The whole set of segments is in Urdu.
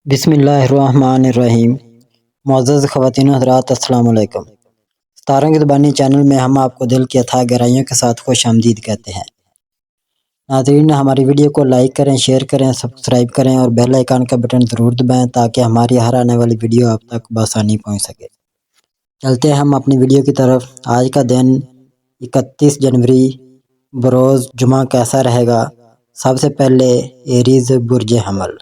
بسم اللہ الرحمن الرحیم۔ معزز خواتین و حضرات، السلام علیکم۔ ستاروں کی زبانی چینل میں ہم آپ کو دل کی اتھاہ گہرائیوں کے ساتھ خوش آمدید کہتے ہیں۔ ناظرین، ہماری ویڈیو کو لائک کریں، شیئر کریں، سبسکرائب کریں اور بیل آئیکن کا بٹن ضرور دبائیں تاکہ ہماری ہر آنے والی ویڈیو آپ تک بآسانی پہنچ سکے۔ چلتے ہیں ہم اپنی ویڈیو کی طرف۔ آج کا دن 31 جنوری بروز جمعہ کیسا رہے گا؟ سب سے پہلے ایریز برج حمل۔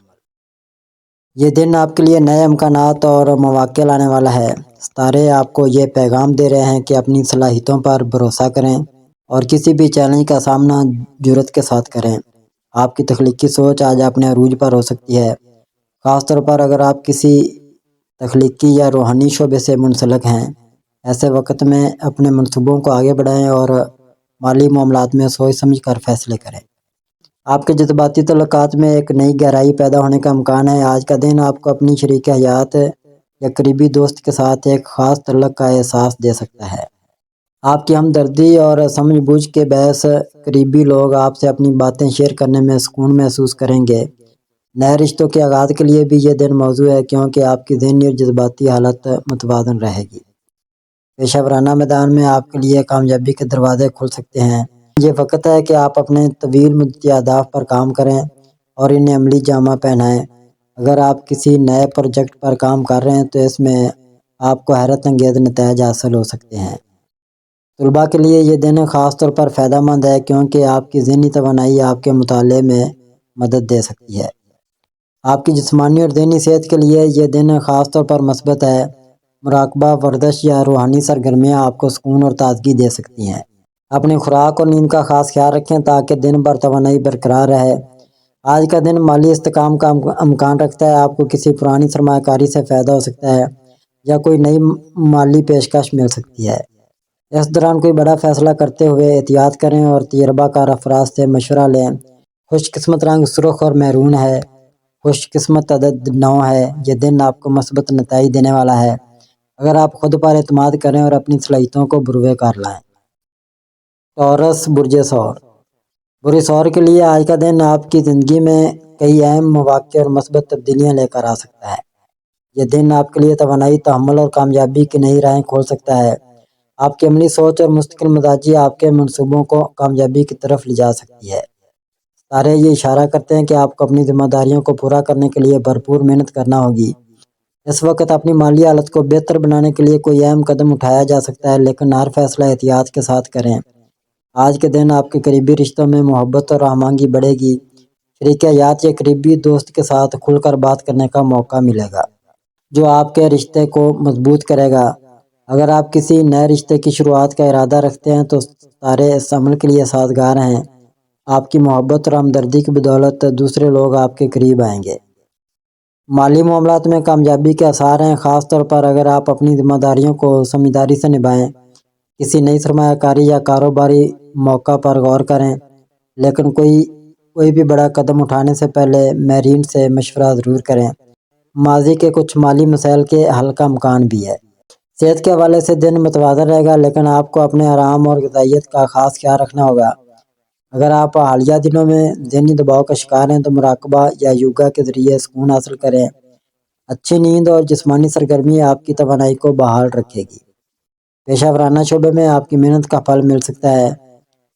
یہ دن آپ کے لیے نئے امکانات اور مواقع لانے والا ہے۔ ستارے آپ کو یہ پیغام دے رہے ہیں کہ اپنی صلاحیتوں پر بھروسہ کریں اور کسی بھی چیلنج کا سامنا جرأت کے ساتھ کریں۔ آپ کی تخلیقی سوچ آج اپنے عروج پر ہو سکتی ہے، خاص طور پر اگر آپ کسی تخلیقی یا روحانی شعبے سے منسلک ہیں۔ ایسے وقت میں اپنے منصوبوں کو آگے بڑھائیں اور مالی معاملات میں سوچ سمجھ کر فیصلے کریں۔ آپ کے جذباتی تعلقات میں ایک نئی گہرائی پیدا ہونے کا امکان ہے۔ آج کا دن آپ کو اپنی شریک حیات یا قریبی دوست کے ساتھ ایک خاص تعلق کا احساس دے سکتا ہے۔ آپ کی ہمدردی اور سمجھ بوجھ کے باعث قریبی لوگ آپ سے اپنی باتیں شیئر کرنے میں سکون محسوس کریں گے۔ نئے رشتوں کے آغاز کے لیے بھی یہ دن موزوں ہے کیونکہ آپ کی ذہنی اور جذباتی حالت متوازن رہے گی۔ پیشہ ورانہ میدان میں آپ کے لیے کامیابی کے دروازے کھل سکتے ہیں۔ یہ وقت ہے کہ آپ اپنے طویل مدتی اہداف پر کام کریں اور انہیں عملی جامہ پہنائیں۔ اگر آپ کسی نئے پروجیکٹ پر کام کر رہے ہیں تو اس میں آپ کو حیرت انگیز نتائج حاصل ہو سکتے ہیں۔ طلباء کے لیے یہ دن خاص طور پر فائدہ مند ہے کیونکہ آپ کی ذہنی توانائی آپ کے مطالعے میں مدد دے سکتی ہے۔ آپ کی جسمانی اور ذہنی صحت کے لیے یہ دن خاص طور پر مثبت ہے۔ مراقبہ، ورزش یا روحانی سرگرمیاں آپ کو سکون اور تازگی دے سکتی ہیں۔ اپنی خوراک اور نیند کا خاص خیال رکھیں تاکہ دن بھر توانائی برقرار رہے۔ آج کا دن مالی استحکام کا امکان رکھتا ہے۔ آپ کو کسی پرانی سرمایہ کاری سے فائدہ ہو سکتا ہے یا کوئی نئی مالی پیشکش مل سکتی ہے۔ اس دوران کوئی بڑا فیصلہ کرتے ہوئے احتیاط کریں اور تجربہ کار افراد سے مشورہ لیں۔ خوش قسمت رنگ سرخ اور میرون ہے۔ خوش قسمت عدد 9 ہے۔ یہ دن آپ کو مثبت نتائج دینے والا ہے اگر آپ خود پر اعتماد کریں اور اپنی صلاحیتوں کو بروئے کار لائیں۔ ٹورس برج ثور۔ برج ثور کے لیے آج کا دن آپ کی زندگی میں کئی اہم مواقع اور مثبت تبدیلیاں لے کر آ سکتا ہے۔ یہ دن آپ کے لیے توانائی، تحمل اور کامیابی کی نئی راہیں کھول سکتا ہے۔ آپ کی عملی سوچ اور مستقل مزاجی آپ کے منصوبوں کو کامیابی کی طرف لے جا سکتی ہے۔ ستارے یہ اشارہ کرتے ہیں کہ آپ کو اپنی ذمہ داریوں کو پورا کرنے کے لیے بھرپور محنت کرنا ہوگی۔ اس وقت اپنی مالی حالت کو بہتر بنانے کے لیے کوئی اہم قدم اٹھایا جا سکتا ہے، لیکن ہر فیصلہ احتیاط کے ساتھ کریں۔ آج کے دن آپ کے قریبی رشتوں میں محبت اور ہم آہنگی بڑھے گی۔ شریک حیات یا قریبی دوست کے ساتھ کھل کر بات کرنے کا موقع ملے گا جو آپ کے رشتے کو مضبوط کرے گا۔ اگر آپ کسی نئے رشتے کی شروعات کا ارادہ رکھتے ہیں تو ستارے اس عمل کے لیے سازگار ہیں۔ آپ کی محبت اور ہمدردی کی بدولت دوسرے لوگ آپ کے قریب آئیں گے۔ مالی معاملات میں کامیابی کے آثار ہیں، خاص طور پر اگر آپ اپنی ذمہ داریوں کو سمجھداری سے نبھائیں۔ کسی نئی سرمایہ کاری یا کاروباری موقع پر غور کریں، لیکن کوئی بھی بڑا قدم اٹھانے سے پہلے ماہرین سے مشورہ ضرور کریں۔ ماضی کے کچھ مالی مسائل کے حل کا امکان بھی ہے۔ صحت کے حوالے سے دن متوازن رہے گا، لیکن آپ کو اپنے آرام اور غذائیت کا خاص خیال رکھنا ہوگا۔ اگر آپ حالیہ دنوں میں ذہنی دباؤ کا شکار ہیں تو مراقبہ یا یوگا کے ذریعے سکون حاصل کریں۔ اچھی نیند اور جسمانی سرگرمی آپ کی توانائی کو بحال رکھے گی۔ پیشہ ورانہ شعبے میں آپ کی محنت کا پھل مل سکتا ہے۔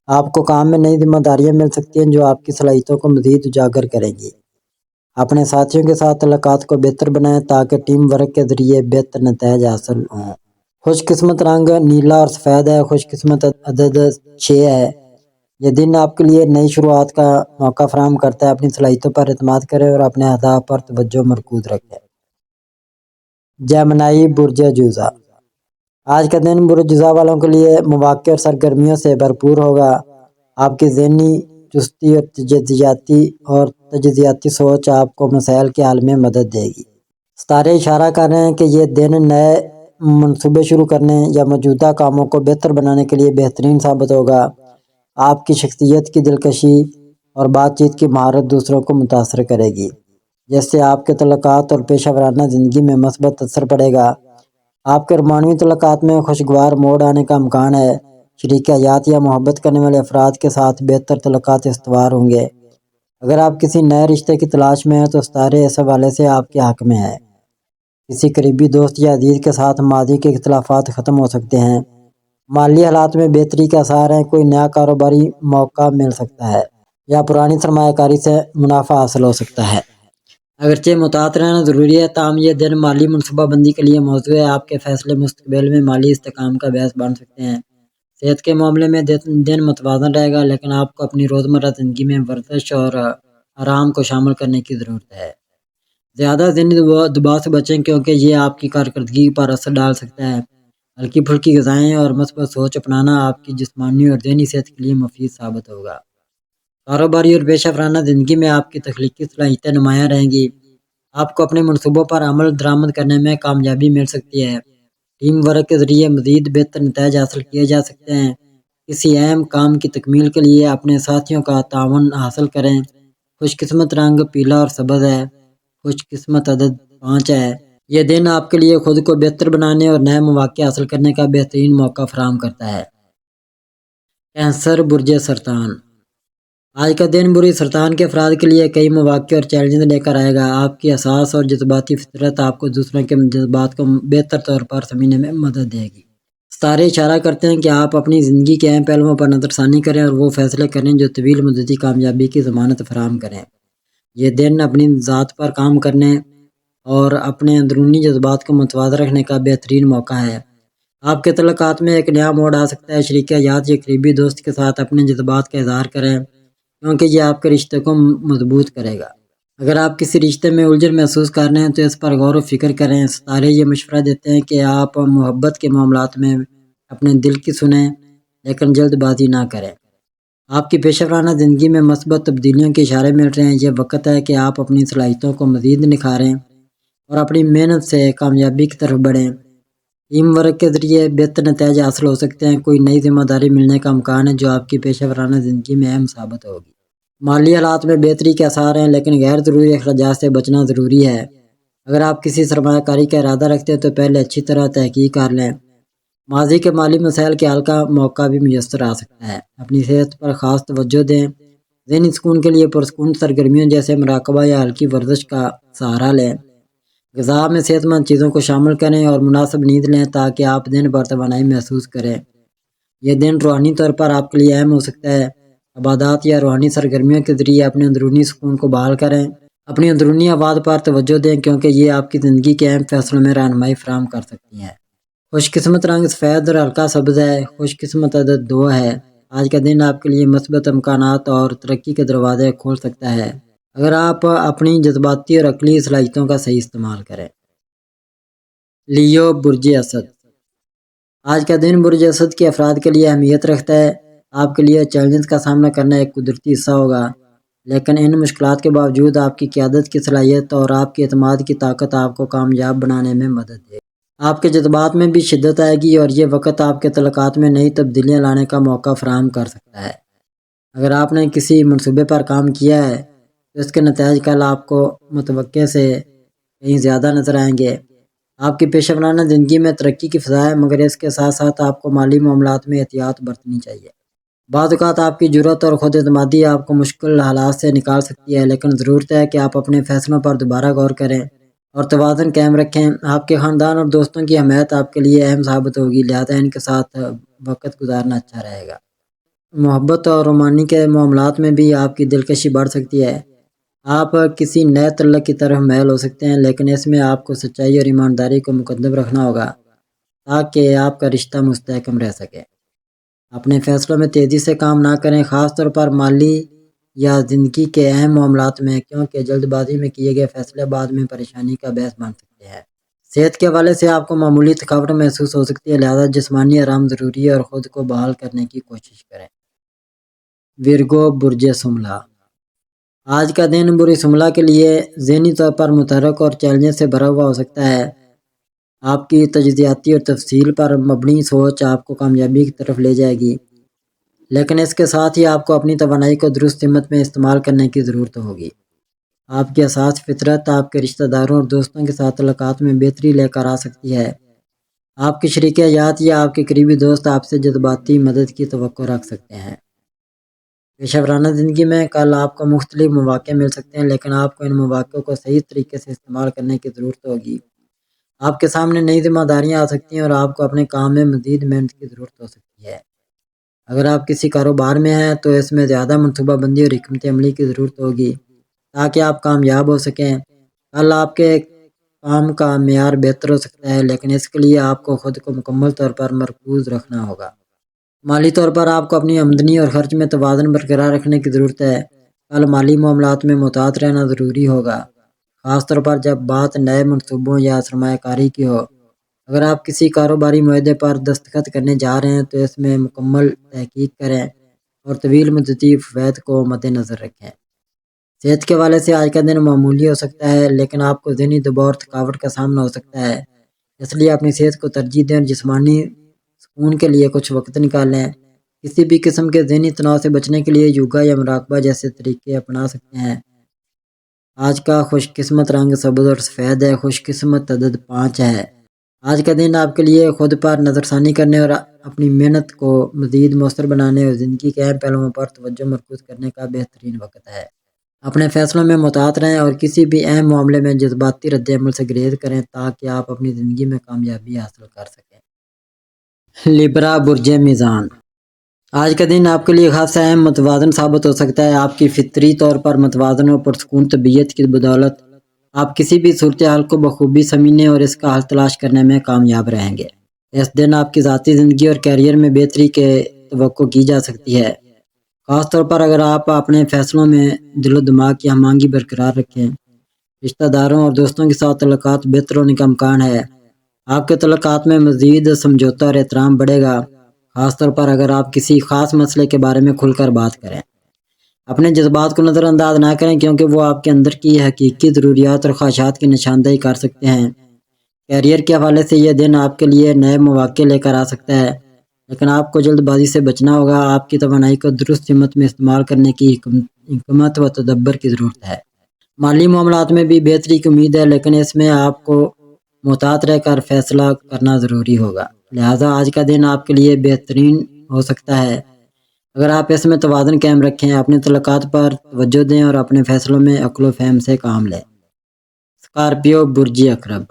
آپ کو کام میں نئی ذمہ داریاں مل سکتی ہیں جو آپ کی صلاحیتوں کو مزید اجاگر کریں گی۔ اپنے ساتھیوں کے ساتھ تعلقات کو بہتر بنائیں تاکہ ٹیم ورک کے ذریعے بہتر نتائج حاصل ہوں۔ خوش قسمت رنگ نیلا اور سفید ہے۔ خوش قسمت عدد 6 ہے۔ یہ دن آپ کے لیے نئی شروعات کا موقع فراہم کرتا ہے۔ اپنی صلاحیتوں پر اعتماد کریں اور اپنے اہداف پر توجہ مرکوز رکھیں۔ جیمنائی برج جوزہ۔ آج کا دن برج جوزہ والوں کے لیے مواقع اور سرگرمیوں سے بھرپور ہوگا۔ آپ کی ذہنی چستی اور تجزیاتی سوچ آپ کو مسائل کے حل میں مدد دے گی۔ ستارے اشارہ کر رہے ہیں کہ یہ دن نئے منصوبے شروع کرنے یا موجودہ کاموں کو بہتر بنانے کے لیے بہترین ثابت ہوگا۔ آپ کی شخصیت کی دلکشی اور بات چیت کی مہارت دوسروں کو متاثر کرے گی، جس سے آپ کے تعلقات اور پیشہ ورانہ زندگی میں مثبت اثر پڑے گا۔ آپ کے رومانوی تعلقات میں خوشگوار موڑ آنے کا امکان ہے۔ شریک حیات یا محبت کرنے والے افراد کے ساتھ بہتر تعلقات استوار ہوں گے۔ اگر آپ کسی نئے رشتے کی تلاش میں ہیں تو ستارے اس حوالے سے آپ کے حق میں ہے۔ کسی قریبی دوست یا عزیز کے ساتھ ماضی کے اختلافات ختم ہو سکتے ہیں۔ مالی حالات میں بہتری کے آثار ہیں، کوئی نیا کاروباری موقع مل سکتا ہے یا پرانی سرمایہ کاری سے منافع حاصل ہو سکتا ہے۔ اگرچہ محتاط رہنا ضروری ہے، تاہم یہ دن مالی منصوبہ بندی کے لیے موزوں ہے۔ آپ کے فیصلے مستقبل میں مالی استحکام کا باعث بن سکتے ہیں۔ صحت کے معاملے میں دن متوازن رہے گا، لیکن آپ کو اپنی روزمرہ زندگی میں ورزش اور آرام کو شامل کرنے کی ضرورت ہے۔ زیادہ ذہنی دباؤ سے بچیں کیونکہ یہ آپ کی کارکردگی پر اثر ڈال سکتا ہے۔ ہلکی پھلکی غذائیں اور مثبت سوچ اپنانا آپ کی جسمانی اور ذہنی صحت کے لیے مفید ثابت ہوگا۔ کاروباری اور پیشہ ورانہ زندگی میں آپ کی تخلیقی صلاحیتیں نمایاں رہیں گی۔ آپ کو اپنے منصوبوں پر عمل درآمد کرنے میں کامیابی مل سکتی ہے۔ ٹیم ورک کے ذریعے مزید بہتر نتائج حاصل کیے جا سکتے ہیں۔ کسی اہم کام کی تکمیل کے لیے اپنے ساتھیوں کا تعاون حاصل کریں۔ خوش قسمت رنگ پیلا اور سبز ہے۔ خوش قسمت عدد 5 ہے۔ یہ دن آپ کے لیے خود کو بہتر بنانے اور نئے مواقع حاصل کرنے کا بہترین موقع فراہم کرتا ہے۔ کینسر برج سرطان۔ آج کا دن برج سرطان کے افراد کے لیے کئی مواقع اور چیلنجز لے کر آئے گا۔ آپ کی حساس اور جذباتی فطرت آپ کو دوسروں کے جذبات کو بہتر طور پر سمجھنے میں مدد دے گی۔ ستارے اشارہ کرتے ہیں کہ آپ اپنی زندگی کے اہم پہلوؤں پر نظر ثانی کریں اور وہ فیصلے کریں جو طویل مدتی کامیابی کی ضمانت فراہم کریں۔ یہ دن اپنی ذات پر کام کرنے اور اپنے اندرونی جذبات کو متوازن رکھنے کا بہترین موقع ہے۔ آپ کے تعلقات میں ایک نیا موڑ آ سکتا ہے۔ شریک حیات یا قریبی دوست کے ساتھ اپنے جذبات کا اظہار کریں کیونکہ یہ آپ کے رشتے کو مضبوط کرے گا۔ اگر آپ کسی رشتے میں الجھن محسوس کر رہے ہیں تو اس پر غور و فکر کریں۔ ستارے یہ مشورہ دیتے ہیں کہ آپ محبت کے معاملات میں اپنے دل کی سنیں لیکن جلد بازی نہ کریں۔ آپ کی پیشہ ورانہ زندگی میں مثبت تبدیلیوں کے اشارے مل رہے ہیں۔ یہ وقت ہے کہ آپ اپنی صلاحیتوں کو مزید نکھاریں اور اپنی محنت سے کامیابی کی طرف بڑھیں۔ ٹیم ورک کے ذریعے بہتر نتائج حاصل ہو سکتے ہیں۔ کوئی نئی ذمہ داری ملنے کا امکان ہے جو آپ کی پیشہ ورانہ زندگی میں اہم ثابت ہوگی۔ مالی حالات میں بہتری کے آثار ہیں، لیکن غیر ضروری اخراجات سے بچنا ضروری ہے۔ اگر آپ کسی سرمایہ کاری کا ارادہ رکھتے ہیں تو پہلے اچھی طرح تحقیق کر لیں۔ ماضی کے مالی مسائل کے حل کا موقع بھی میسر آ سکتا ہے۔ اپنی صحت پر خاص توجہ دیں۔ ذہنی سکون کے لیے پرسکون سرگرمیوں جیسے مراقبہ یا ہلکی ورزش کا سہارا لیں۔ غذا میں صحت مند چیزوں کو شامل کریں اور مناسب نیند لیں تاکہ آپ دن بھر توانائی محسوس کریں۔ یہ دن روحانی طور پر آپ کے لیے اہم ہو سکتا ہے۔ عبادات یا روحانی سرگرمیوں کے ذریعے اپنے اندرونی سکون کو بحال کریں۔ اپنی اندرونی آواز پر توجہ دیں کیونکہ یہ آپ کی زندگی کے اہم فیصلوں میں رہنمائی فراہم کر سکتی ہیں۔ خوش قسمت رنگ سفید اور ہلکا سبز ہے۔ خوش قسمت عدد 2 ہے۔ آج کا دن آپ کے لیے مثبت امکانات اور ترقی کے دروازے کھول سکتا ہے اگر آپ اپنی جذباتی اور عقلی صلاحیتوں کا صحیح استعمال کریں۔ لیو برج اسد۔ آج کا دن برج اسد کے افراد کے لیے اہمیت رکھتا ہے۔ آپ کے لیے چیلنجز کا سامنا کرنا ایک قدرتی حصہ ہوگا، لیکن ان مشکلات کے باوجود آپ کی قیادت کی صلاحیت اور آپ کے اعتماد کی طاقت آپ کو کامیاب بنانے میں مدد دے گی۔ آپ کے جذبات میں بھی شدت آئے گی اور یہ وقت آپ کے تعلقات میں نئی تبدیلیاں لانے کا موقع فراہم کر سکتا ہے۔ اگر آپ نے کسی منصوبے پر کام کیا ہے تو اس کے نتائج کل آپ کو متوقع سے کہیں زیادہ نظر آئیں گے۔ آپ کی پیشہ ورانہ زندگی میں ترقی کی فضا ہے، مگر اس کے ساتھ ساتھ آپ کو مالی معاملات میں احتیاط برتنی چاہیے۔ بعض اوقات آپ کی جرأت اور خود اعتمادی آپ کو مشکل حالات سے نکال سکتی ہے، لیکن ضرورت ہے کہ آپ اپنے فیصلوں پر دوبارہ غور کریں اور توازن قائم رکھیں۔ آپ کے خاندان اور دوستوں کی حمایت آپ کے لیے اہم ثابت ہوگی، لہذا ان کے ساتھ وقت گزارنا اچھا رہے گا۔ محبت اور رومانی کے معاملات میں بھی آپ کی دلکشی بڑھ سکتی ہے۔ آپ کسی نئے تعلق کی طرف میل ہو سکتے ہیں، لیکن اس میں آپ کو سچائی اور ایمانداری کو مقدم رکھنا ہوگا تاکہ آپ کا رشتہ مستحکم رہ سکے۔ اپنے فیصلوں میں تیزی سے کام نہ کریں، خاص طور پر مالی یا زندگی کے اہم معاملات میں، کیونکہ جلد بازی میں کیے گئے فیصلے بعد میں پریشانی کا باعث بن سکتے ہیں۔ صحت کے حوالے سے آپ کو معمولی تھکاوٹ محسوس ہو سکتی ہے، لہذا جسمانی آرام ضروری ہے اور خود کو بحال کرنے کی کوشش کریں۔ ورگو برج شملہ۔ آج کا دن برج شملہ کے لیے ذہنی طور پر متحرک اور چیلنجز سے بھرا ہوا ہو سکتا ہے۔ آپ کی تجزیاتی اور تفصیل پر مبنی سوچ آپ کو کامیابی کی طرف لے جائے گی، لیکن اس کے ساتھ ہی آپ کو اپنی توانائی کو درست سمت میں استعمال کرنے کی ضرورت ہوگی۔ آپ کی حساس فطرت آپ کے رشتہ داروں اور دوستوں کے ساتھ تعلقات میں بہتری لے کر آ سکتی ہے۔ آپ کے شریک حیات یا آپ کے قریبی دوست آپ سے جذباتی مدد کی توقع رکھ سکتے ہیں۔ پیشہ ورانہ زندگی میں کل آپ کو مختلف مواقع مل سکتے ہیں، لیکن آپ کو ان مواقع کو صحیح طریقے سے استعمال کرنے کی ضرورت ہوگی۔ آپ کے سامنے نئی ذمہ داریاں آ سکتی ہیں اور آپ کو اپنے کام میں مزید محنت کی ضرورت ہو سکتی ہے۔ اگر آپ کسی کاروبار میں ہیں تو اس میں زیادہ منصوبہ بندی اور حکمت عملی کی ضرورت ہوگی تاکہ آپ کامیاب ہو سکیں۔ کل آپ کے کام کا معیار بہتر ہو سکتا ہے، لیکن اس کے لیے آپ کو خود کو مکمل طور پر مرکوز رکھنا ہوگا۔ مالی طور پر آپ کو اپنی آمدنی اور خرچ میں توازن برقرار رکھنے کی ضرورت ہے۔ کل مالی معاملات میں محتاط رہنا ضروری ہوگا، خاص طور پر جب بات نئے منصوبوں یا سرمایہ کاری کی ہو۔ اگر آپ کسی کاروباری معاہدے پر دستخط کرنے جا رہے ہیں تو اس میں مکمل تحقیق کریں اور طویل مدتی فوائد کو مد نظر رکھیں۔ صحت کے حوالے سے آج کا دن معمولی ہو سکتا ہے، لیکن آپ کو ذہنی دباؤ اور تھکاوٹ کا سامنا ہو سکتا ہے، اس لیے اپنی صحت کو ترجیح دیں اور جسمانی سکون کے لیے کچھ وقت نکالیں۔ کسی بھی قسم کے ذہنی تناؤ سے بچنے کے لیے یوگا یا مراقبہ جیسے طریقے اپنا سکتے ہیں۔ آج کا خوش قسمت رنگ سبز اور سفید ہے۔ خوش قسمت عدد 5 ہے۔ آج کا دن آپ کے لیے خود پر نظر ثانی کرنے اور اپنی محنت کو مزید مؤثر بنانے اور زندگی کے اہم پہلوؤں پر توجہ مرکوز کرنے کا بہترین وقت ہے۔ اپنے فیصلوں میں محتاط رہیں اور کسی بھی اہم معاملے میں جذباتی رد عمل سے گریز کریں تاکہ آپ اپنی زندگی میں کامیابی حاصل کر سکیں۔ لیبرا برج میزان، آج کا دن آپ کے لیے خاصا اہم متوازن ثابت ہو سکتا ہے۔ آپ کی فطری طور پر متوازن اور پرسکون طبیعت کی بدولت آپ کسی بھی صورتحال کو بخوبی سمجھنے اور اس کا حل تلاش کرنے میں کامیاب رہیں گے۔ اس دن آپ کی ذاتی زندگی اور کیریئر میں بہتری کی توقع کی جا سکتی ہے، خاص طور پر اگر آپ اپنے فیصلوں میں دل و دماغ کی ہم آہنگی برقرار رکھیں۔ رشتہ داروں اور دوستوں کے ساتھ تعلقات بہتر ہونے کا امکان ہے۔ آپ کے تعلقات میں مزید سمجھوتہ اور احترام بڑھے گا، خاص طور پر اگر آپ کسی خاص مسئلے کے بارے میں کھل کر بات کریں۔ اپنے جذبات کو نظر انداز نہ کریں کیونکہ وہ آپ کے اندر کی حقیقی ضروریات اور خواہشات کی نشاندہی کر سکتے ہیں۔ کیریئر کے حوالے سے یہ دن آپ کے لیے نئے مواقع لے کر آ سکتا ہے، لیکن آپ کو جلد بازی سے بچنا ہوگا۔ آپ کی توانائی کو درست سمت میں استعمال کرنے کی حکمت و تدبر کی ضرورت ہے۔ مالی معاملات میں بھی بہتری کی امید ہے، لیکن اس میں آپ کو محتاط رہ کر فیصلہ کرنا ضروری ہوگا، لہٰذا آج کا دن آپ کے لیے بہترین ہو سکتا ہے اگر آپ اس میں توازن قائم رکھیں، اپنے تعلقات پر توجہ دیں اور اپنے فیصلوں میں عقل و فہم سے کام لیں۔ اسکارپیو برج عقرب،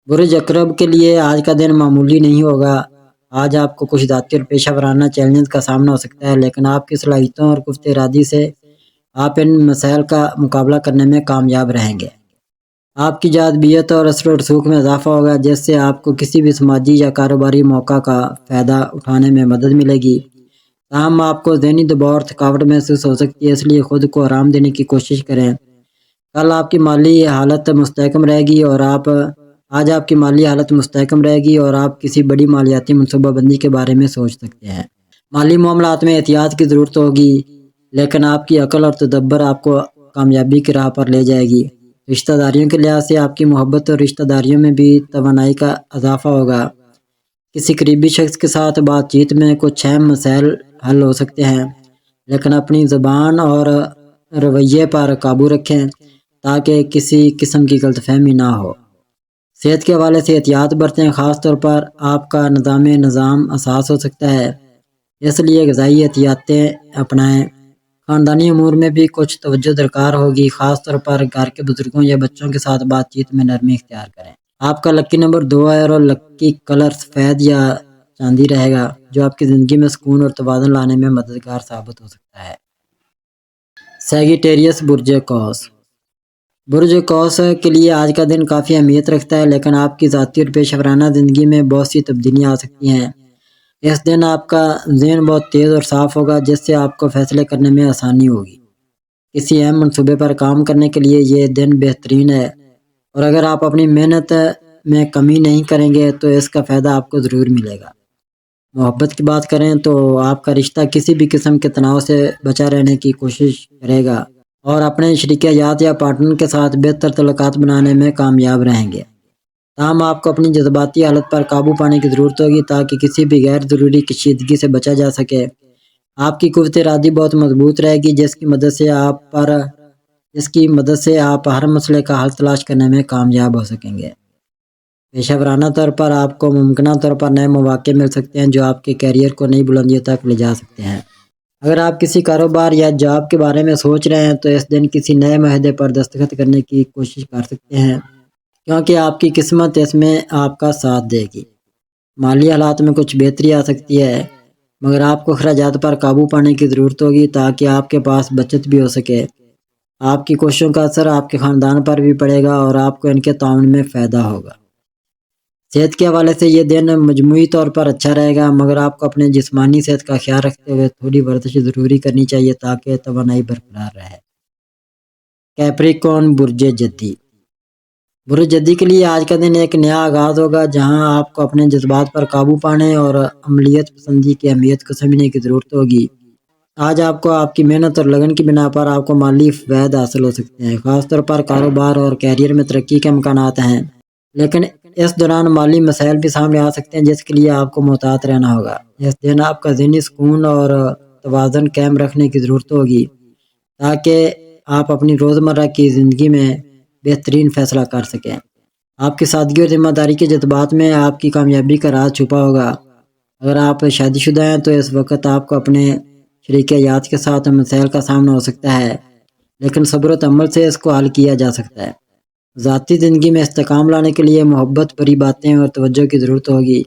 برج عقرب کے لیے آج کا دن معمولی نہیں ہوگا۔ آج آپ کو کچھ ذاتی اور پیشہ ورانہ چیلنجز کا سامنا ہو سکتا ہے، لیکن آپ کی صلاحیتوں اور قوت ارادی سے آپ ان مسائل کا مقابلہ کرنے میں کامیاب رہیں گے۔ آپ کی جاذبیت اور اثر و رسوخ میں اضافہ ہوگا، جس سے آپ کو کسی بھی سماجی یا کاروباری موقع کا فائدہ اٹھانے میں مدد ملے گی۔ تاہم آپ کو ذہنی دباؤ اور تھکاوٹ محسوس ہو سکتی ہے، اس لیے خود کو آرام دینے کی کوشش کریں۔ کل آپ کی مالی حالت مستحکم رہے گی اور آج آپ کی مالی حالت مستحکم رہے گی اور آپ کسی بڑی مالیاتی منصوبہ بندی کے بارے میں سوچ سکتے ہیں۔ مالی معاملات میں احتیاط کی ضرورت ہوگی، لیکن آپ کی عقل اور تدبر آپ کو کامیابی کی راہ پر لے جائے گی۔ رشتہ داریوں کے لحاظ سے آپ کی محبت اور رشتہ داریوں میں بھی توانائی کا اضافہ ہوگا۔ کسی قریبی شخص کے ساتھ بات چیت میں کچھ اہم مسائل حل ہو سکتے ہیں، لیکن اپنی زبان اور رویے پر قابو رکھیں تاکہ کسی قسم کی غلط فہمی نہ ہو۔ صحت کے حوالے سے احتیاط برتیں، خاص طور پر آپ کا نظام حساس ہو سکتا ہے، اس لیے غذائی احتیاطیں اپنائیں۔ خاندانی امور میں بھی کچھ توجہ درکار ہوگی، خاص طور پر گھر کے بزرگوں یا بچوں کے ساتھ بات چیت میں نرمی اختیار کریں۔ آپ کا لکی نمبر 2 ہے اور لکی کلر سفید یا چاندی رہے گا، جو آپ کی زندگی میں سکون اور توازن لانے میں مددگار ثابت ہو سکتا ہے۔ سیگیٹیریس برج قوس، برج قوس کے لیے آج کا دن کافی اہمیت رکھتا ہے، لیکن آپ کی ذاتی اور پیشہ ورانہ زندگی میں بہت سی تبدیلیاں آ سکتی ہیں۔ اس دن آپ کا ذہن بہت تیز اور صاف ہوگا، جس سے آپ کو فیصلے کرنے میں آسانی ہوگی۔ کسی اہم منصوبے پر کام کرنے کے لیے یہ دن بہترین ہے، اور اگر آپ اپنی محنت میں کمی نہیں کریں گے تو اس کا فائدہ آپ کو ضرور ملے گا۔ محبت کی بات کریں تو آپ کا رشتہ کسی بھی قسم کے تناؤ سے بچا رہنے کی کوشش کرے گا اور اپنے شریک حیات یا پارٹنر کے ساتھ بہتر تعلقات بنانے میں کامیاب رہیں گے۔ تاہم آپ کو اپنی جذباتی حالت پر قابو پانے کی ضرورت ہوگی تاکہ کسی بھی غیر ضروری کشیدگی سے بچا جا سکے۔ آپ کی قوت ارادی بہت مضبوط رہے گی، جس کی مدد سے آپ ہر مسئلے کا حل تلاش کرنے میں کامیاب ہو سکیں گے۔ پیشہ ورانہ طور پر آپ کو ممکنہ طور پر نئے مواقع مل سکتے ہیں جو آپ کے کیریئر کو نئی بلندیوں تک لے جا سکتے ہیں۔ اگر آپ کسی کاروبار یا جاب کے بارے میں سوچ رہے ہیں تو اس دن کسی نئے معاہدے پر دستخط کرنے کی کوشش کر سکتے ہیں، کیونکہ آپ کی قسمت اس میں آپ کا ساتھ دے گی۔ مالی حالات میں کچھ بہتری آ سکتی ہے، مگر آپ کو اخراجات پر قابو پانے کی ضرورت ہوگی تاکہ آپ کے پاس بچت بھی ہو سکے۔ آپ کی کوششوں کا اثر آپ کے خاندان پر بھی پڑے گا اور آپ کو ان کے تعاون میں فائدہ ہوگا۔ صحت کے حوالے سے یہ دن مجموعی طور پر اچھا رہے گا، مگر آپ کو اپنے جسمانی صحت کا خیال رکھتے ہوئے تھوڑی ورزش ضروری کرنی چاہیے تاکہ توانائی برقرار رہے۔ کیپریکون برج جدی۔ برج جدی کے لیے آج کا دن ایک نیا آغاز ہوگا جہاں آپ کو اپنے جذبات پر قابو پانے اور عملیت پسندی کی اہمیت کو سمجھنے کی ضرورت ہوگی۔ آج آپ کو آپ کی محنت اور لگن کی بنا پر آپ کو مالی فوائد حاصل ہو سکتے ہیں، خاص طور پر کاروبار اور کیریئر میں ترقی کے امکانات ہیں، لیکن اس دوران مالی مسائل بھی سامنے آ سکتے ہیں جس کے لیے آپ کو محتاط رہنا ہوگا۔ اس دن آپ کا ذہنی سکون اور توازن قائم رکھنے کی ضرورت ہوگی تاکہ آپ اپنی روزمرہ کی زندگی میں بہترین فیصلہ کر سکیں۔ آپ کی سادگی اور ذمہ داری کے جذبات میں آپ کی کامیابی کا راز چھپا ہوگا۔ اگر آپ شادی شدہ ہیں تو اس وقت آپ کو اپنے شریک حیات کے ساتھ مسائل کا سامنا ہو سکتا ہے، لیکن صبر و تحمل سے اس کو حل کیا جا سکتا ہے۔ ذاتی زندگی میں استحکام لانے کے لیے محبت بھری باتیں اور توجہ کی ضرورت ہوگی۔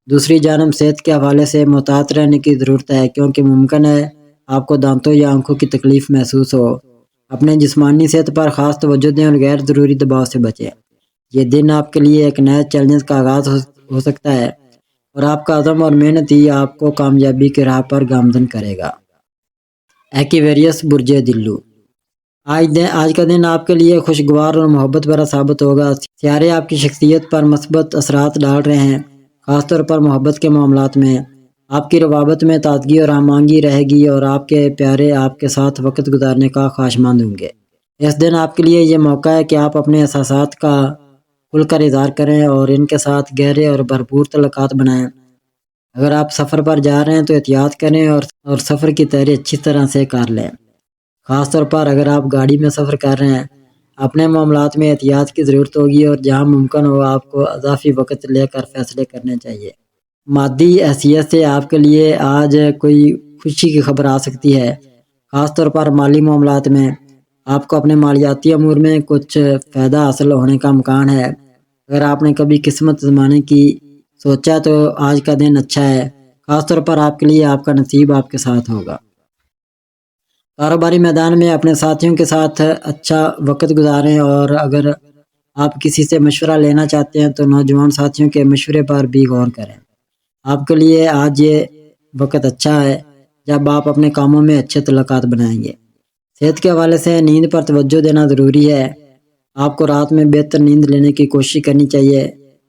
دوسری جانب صحت کے حوالے سے محتاط رہنے کی ضرورت ہے، کیونکہ ممکن ہے آپ کو دانتوں یا آنکھوں کی تکلیف محسوس ہو۔ اپنے جسمانی صحت پر خاص توجہ دیں اور غیر ضروری دباؤ سے بچیں۔ یہ دن آپ کے لیے ایک نئے چیلنج کا آغاز ہو سکتا ہے اور آپ کا عزم اور محنت ہی آپ کو کامیابی کی راہ پر گامزن کرے گا۔ ایکویریس برج دلو۔ آج کا دن آپ کے لیے خوشگوار اور محبت بھرا ثابت ہوگا۔ ستارے آپ کی شخصیت پر مثبت اثرات ڈال رہے ہیں، خاص طور پر محبت کے معاملات میں۔ آپ کی روابط میں تازگی اور ہم آہنگی رہے گی اور آپ کے پیارے آپ کے ساتھ وقت گزارنے کا خواہشمند ہوں گے۔ اس دن آپ کے لیے یہ موقع ہے کہ آپ اپنے احساسات کا کھل کر اظہار کریں اور ان کے ساتھ گہرے اور بھرپور تعلقات بنائیں۔ اگر آپ سفر پر جا رہے ہیں تو احتیاط کریں اور سفر کی تیاری اچھی طرح سے کر لیں، خاص طور پر اگر آپ گاڑی میں سفر کر رہے ہیں۔ اپنے معاملات میں احتیاط کی ضرورت ہوگی اور جہاں ممکن ہو آپ کو اضافی وقت لے کر فیصلے کرنے چاہیے۔ مادی حیثیت سے آپ کے لیے آج کوئی خوشی کی خبر آ سکتی ہے، خاص طور پر مالی معاملات میں۔ آپ کو اپنے مالیاتی امور میں کچھ فائدہ حاصل ہونے کا امکان ہے۔ اگر آپ نے کبھی قسمت آزمانے کی سوچا تو آج کا دن اچھا ہے، خاص طور پر آپ کے لیے آپ کا نصیب آپ کے ساتھ ہوگا۔ کاروباری میدان میں اپنے ساتھیوں کے ساتھ اچھا وقت گزاریں اور اگر آپ کسی سے مشورہ لینا چاہتے ہیں تو نوجوان ساتھیوں کے مشورے پر بھی غور کریں۔ آپ کے لیے آج یہ وقت اچھا ہے جب آپ اپنے کاموں میں اچھے تعلقات بنائیں گے۔ صحت کے حوالے سے نیند پر توجہ دینا ضروری ہے۔ آپ کو رات میں بہتر نیند لینے کی کوشش کرنی چاہیے۔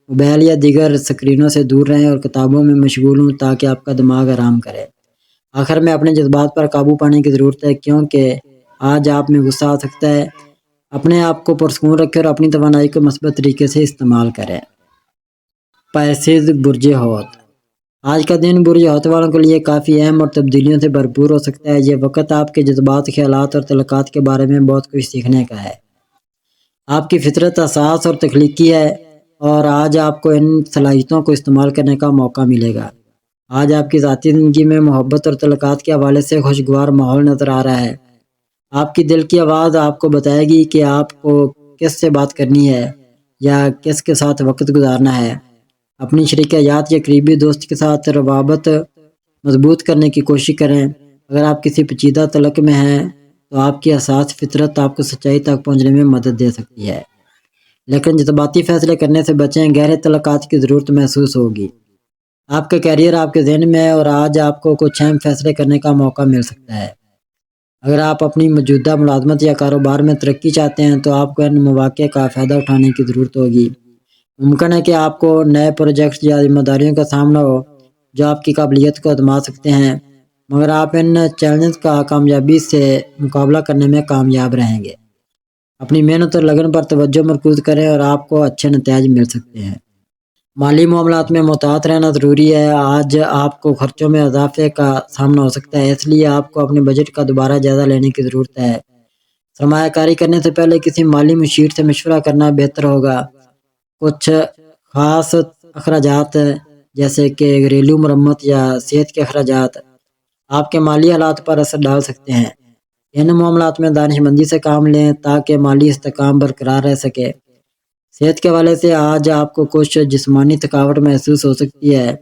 موبائل یا دیگر اسکرینوں سے دور رہیں اور کتابوں میں مشغول ہوں تاکہ آپ کا دماغ آرام کرے۔ آخر میں اپنے جذبات پر قابو پانے کی ضرورت ہے، کیونکہ آج آپ میں غصہ آ سکتا ہے۔ اپنے آپ کو پرسکون رکھیں اور اپنی توانائی کو مثبت طریقے سے استعمال کریں۔ پائسیز برج حوت۔ آج کا دن برج حوت والوں کے لیے کافی اہم اور تبدیلیوں سے بھرپور ہو سکتا ہے۔ یہ وقت آپ کے جذبات، خیالات اور تعلقات کے بارے میں بہت کچھ سیکھنے کا ہے۔ آپ کی فطرت حساس اور تخلیقی ہے اور آج آپ کو ان صلاحیتوں کو استعمال کرنے کا موقع ملے گا۔ آج آپ کی ذاتی زندگی میں محبت اور تعلقات کے حوالے سے خوشگوار ماحول نظر آ رہا ہے۔ آپ کی دل کی آواز آپ کو بتائے گی کہ آپ کو کس سے بات کرنی ہے یا کس کے ساتھ وقت گزارنا ہے۔ اپنی شریک حیات یا قریبی دوست کے ساتھ روابط مضبوط کرنے کی کوشش کریں۔ اگر آپ کسی پیچیدہ تعلق میں ہیں تو آپ کی حساس فطرت آپ کو سچائی تک پہنچنے میں مدد دے سکتی ہے، لیکن جذباتی فیصلے کرنے سے بچیں، گہرے تعلقات کی ضرورت محسوس ہوگی۔ آپ کا کیریئر آپ کے ذہن میں ہے اور آج آپ کو کچھ اہم فیصلے کرنے کا موقع مل سکتا ہے۔ اگر آپ اپنی موجودہ ملازمت یا کاروبار میں ترقی چاہتے ہیں تو آپ کو ان مواقع کا فائدہ اٹھانے کی ضرورت ہوگی۔ ممکن ہے کہ آپ کو نئے پروجیکٹس یا ذمہ داریوں کا سامنا ہو جو آپ کی قابلیت کو آزما سکتے ہیں، مگر آپ ان چیلنجز کا کامیابی سے مقابلہ کرنے میں کامیاب رہیں گے۔ اپنی محنت اور لگن پر توجہ مرکوز کریں اور آپ کو اچھے نتائج مل سکتے ہیں۔ مالی معاملات میں محتاط رہنا ضروری ہے۔ آج آپ کو خرچوں میں اضافے کا سامنا ہو سکتا ہے، اس لیے آپ کو اپنے بجٹ کا دوبارہ جائزہ لینے کی ضرورت ہے۔ سرمایہ کاری کرنے سے پہلے کسی مالی مشیر سے مشورہ کرنا بہتر ہوگا۔ کچھ خاص اخراجات جیسے کہ گھریلو مرمت یا صحت کے اخراجات آپ کے مالی حالات پر اثر ڈال سکتے ہیں۔ ان معاملات میں دانش مندی سے کام لیں تاکہ مالی استحکام برقرار رہ سکے۔ صحت کے حوالے سے آج آپ کو کچھ جسمانی تھکاوٹ محسوس ہو سکتی ہے،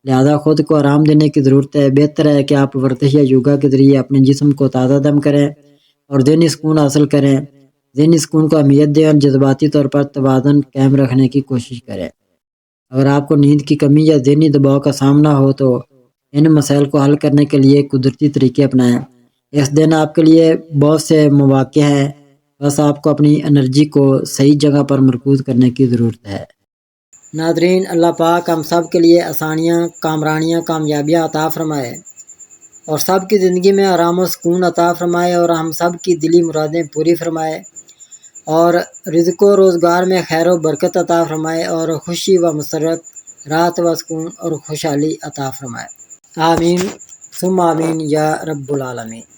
لہذا خود کو آرام دینے کی ضرورت ہے۔ بہتر ہے کہ آپ ورزش یا یوگا کے ذریعے اپنے جسم کو تازہ دم کریں اور ذہنی سکون حاصل کریں۔ ذہنی سکون کو اہمیت دیں اور جذباتی طور پر توازن قائم رکھنے کی کوشش کریں۔ اگر آپ کو نیند کی کمی یا ذہنی دباؤ کا سامنا ہو تو ان مسائل کو حل کرنے کے لیے قدرتی طریقے اپنائیں۔ اس دن آپ کے لیے بہت سے مواقع ہیں، بس آپ کو اپنی انرجی کو صحیح جگہ پر مرکوز کرنے کی ضرورت ہے۔ ناظرین، اللہ پاک ہم سب کے لیے آسانیاں، کامرانیاں، کامیابیاں عطا فرمائے اور سب کی زندگی میں آرام و سکون عطا فرمائے اور ہم سب کی دلی مرادیں پوری فرمائے اور رزق و روزگار میں خیر و برکت عطا فرمائے اور خوشی و مسرت، راحت و سکون اور خوشحالی عطا فرمائے۔ آمین ثم آمین یا رب العالمین۔